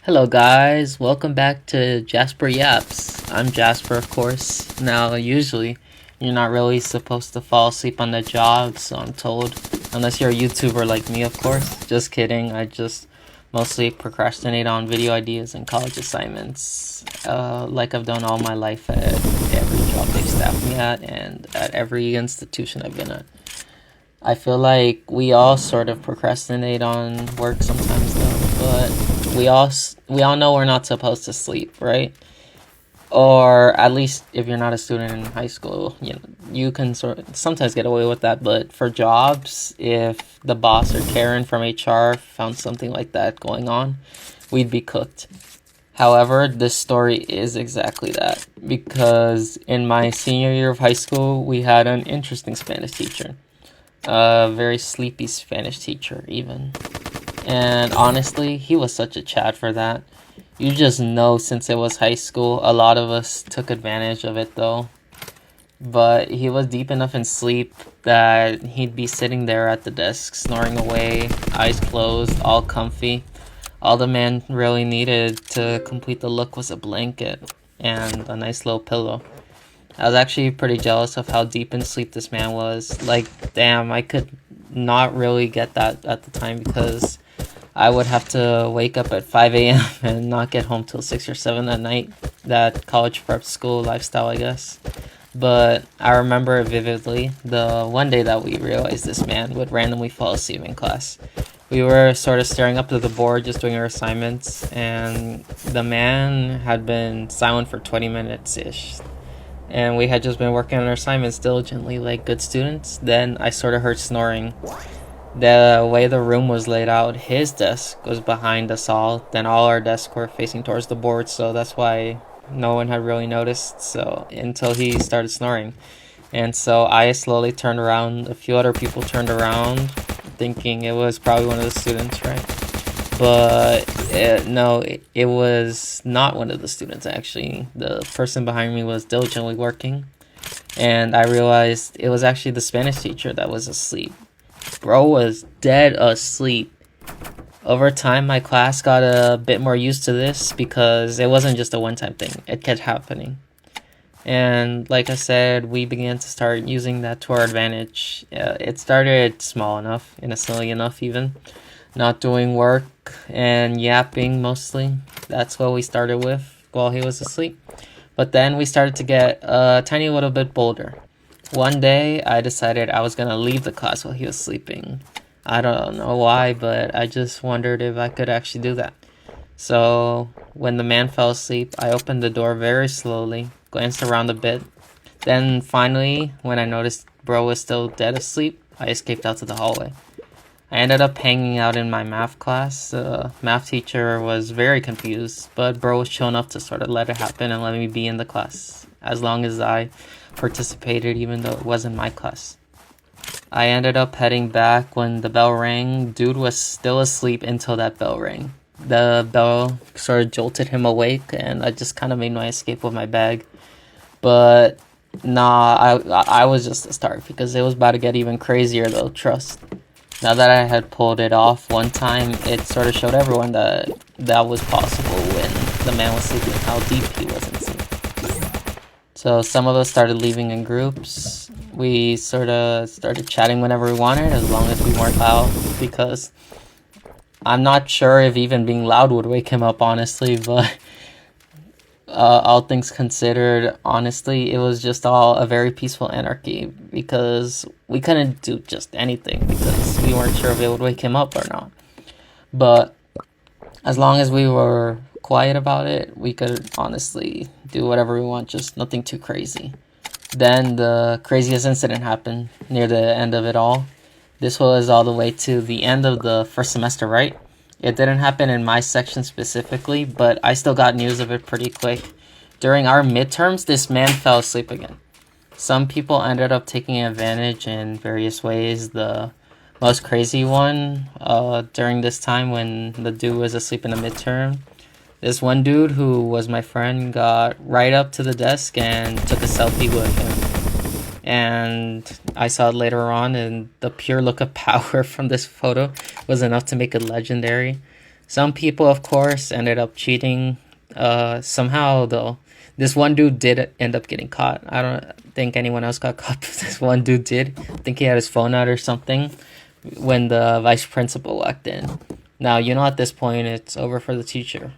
Hello guys, welcome back to Jasper Yaps. I'm Jasper, of course. Now, usually, you're not really supposed to fall asleep on the job, so I'm told. Unless you're a YouTuber like me, of course. Just kidding, I just mostly procrastinate on video ideas and college assignments. Like I've done all my life at every job they've staffed me at and at every institution I've been at. I feel like we all sort of procrastinate on work sometimes though, but we all know we're not supposed to sleep, right? Or at least if you're not a student in high school, you can sort of sometimes get away with that, but for jobs, if the boss or Karen from HR found something like that going on, we'd be cooked. However, this story is exactly that because in my senior year of high school, we had an interesting Spanish teacher, a very sleepy Spanish teacher, even. And honestly, he was such a Chad for that. You just know since it was high school, a lot of us took advantage of it though. But he was deep enough in sleep that he'd be sitting there at the desk, snoring away, eyes closed, all comfy. All the man really needed to complete the look was a blanket and a nice little pillow. I was actually pretty jealous of how deep in sleep this man was. Like, damn, I could not really get that at the time because I would have to wake up at 5 a.m. and not get home till 6 or 7 at night. That college prep school lifestyle, I guess. But I remember vividly the one day that we realized this man would randomly fall asleep in class. We were sort of staring up at the board, just doing our assignments, and the man had been silent for 20 minutes ish. And we had just been working on our assignments diligently, like good students. Then I sort of heard snoring. The way the room was laid out, his desk was behind us all. Then all our desks were facing towards the board, so that's why no one had really noticed. So until he started snoring, and so I slowly turned around. A few other people turned around, thinking it was probably one of the students, right? But no, it was not one of the students actually. The person behind me was diligently working, and I realized it was actually the Spanish teacher that was asleep. Bro was dead asleep. Over time, my class got a bit more used to this because it wasn't just a one-time thing. It kept happening. And like I said, we began to start using that to our advantage. It started small enough, innocently enough even. Not doing work and yapping mostly. That's what we started with while he was asleep. But then we started to get a tiny little bit bolder. One day, I decided I was gonna leave the class while he was sleeping. I don't know why, but I just wondered if I could actually do that. So, when the man fell asleep, I opened the door very slowly, glanced around a bit. Then, finally, when I noticed bro was still dead asleep, I escaped out to the hallway. I ended up hanging out in my math class. The math teacher was very confused, but bro was chill enough to sort of let it happen and let me be in the class, as long as I participated, even though it wasn't my class. I ended up heading back when the bell rang. Dude was still asleep until that bell rang. The bell sort of jolted him awake, and I just kind of made my escape with my bag. But nah, I was just a start because it was about to get even crazier though, trust. Now that I had pulled it off one time, it sort of showed everyone that that was possible when the man was sleeping, how deep he was in sleep. So some of us started leaving in groups. We sort of started chatting whenever we wanted, as long as we weren't loud, because I'm not sure if even being loud would wake him up, honestly, but all things considered, honestly, it was just all a very peaceful anarchy because we couldn't do just anything because we weren't sure if it would wake him up or not. But as long as we were quiet about it, we could honestly do whatever we want, just nothing too crazy. Then the craziest incident happened near the end of it all. This was all the way to the end of the first semester, right? It didn't happen in my section specifically, but I still got news of it pretty quick. During our midterms, this man fell asleep again. Some people ended up taking advantage in various ways. The most crazy one, during this time when the dude was asleep in the midterm, this one dude who was my friend got right up to the desk and took a selfie with him. And I saw it later on, and the pure look of power from this photo was enough to make it legendary. Some people, of course, ended up cheating. Somehow, though, this one dude did end up getting caught. I don't think anyone else got caught, but this one dude did. I think he had his phone out or something when the vice principal walked in. Now, at this point, it's over for the teacher.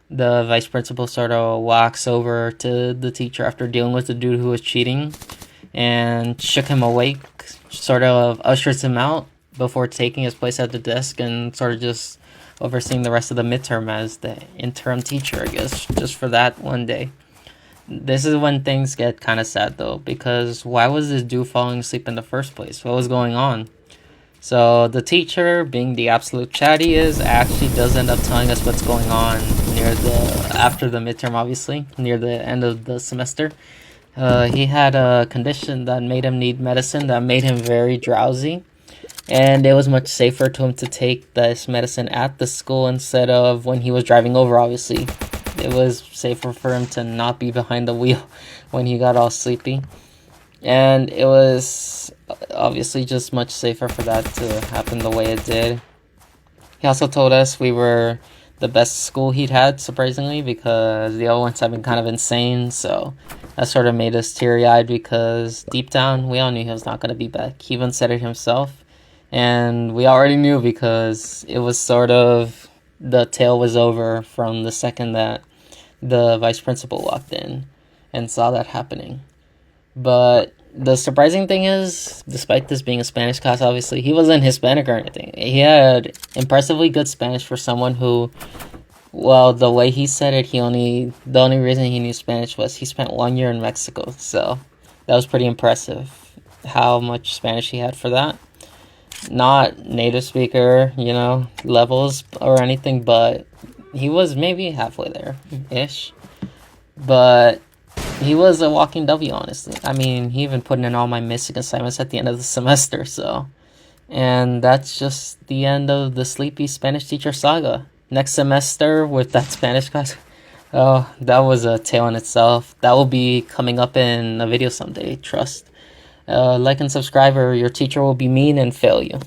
The vice principal sort of walks over to the teacher after dealing with the dude who was cheating and shook him awake, sort of ushers him out before taking his place at the desk and sort of just overseeing the rest of the midterm as the interim teacher, I guess, just for that one day. This is when things get kind of sad, though, because why was this dude falling asleep in the first place? What was going on? So the teacher, being the absolute chat he is, actually does end up telling us what's going on after the midterm, obviously, near the end of the semester. He had a condition that made him need medicine, that made him very drowsy. And it was much safer to him to take this medicine at the school instead of when he was driving over, obviously. It was safer for him to not be behind the wheel when he got all sleepy. And it was obviously just much safer for that to happen the way it did. He also told us we were the best school he'd had, surprisingly, because the other ones have been kind of insane. So that sort of made us teary-eyed because deep down, we all knew he was not going to be back. He even said it himself. And we already knew because it was sort of the tale was over from the second that the vice principal walked in and saw that happening. But the surprising thing is, despite this being a Spanish class, obviously, he wasn't Hispanic or anything. He had impressively good Spanish for someone who, well, the way he said it, the only reason he knew Spanish was he spent 1 year in Mexico. So that was pretty impressive how much Spanish he had for that. Not native speaker, levels or anything, but he was maybe halfway there-ish. But he was a walking W, honestly. I mean, he even put in all my missing assignments at the end of the semester, so. And that's just the end of the sleepy Spanish teacher saga. Next semester with that Spanish class, oh, that was a tale in itself. That will be coming up in a video someday, trust. Like and subscribe or your teacher will be mean and fail you.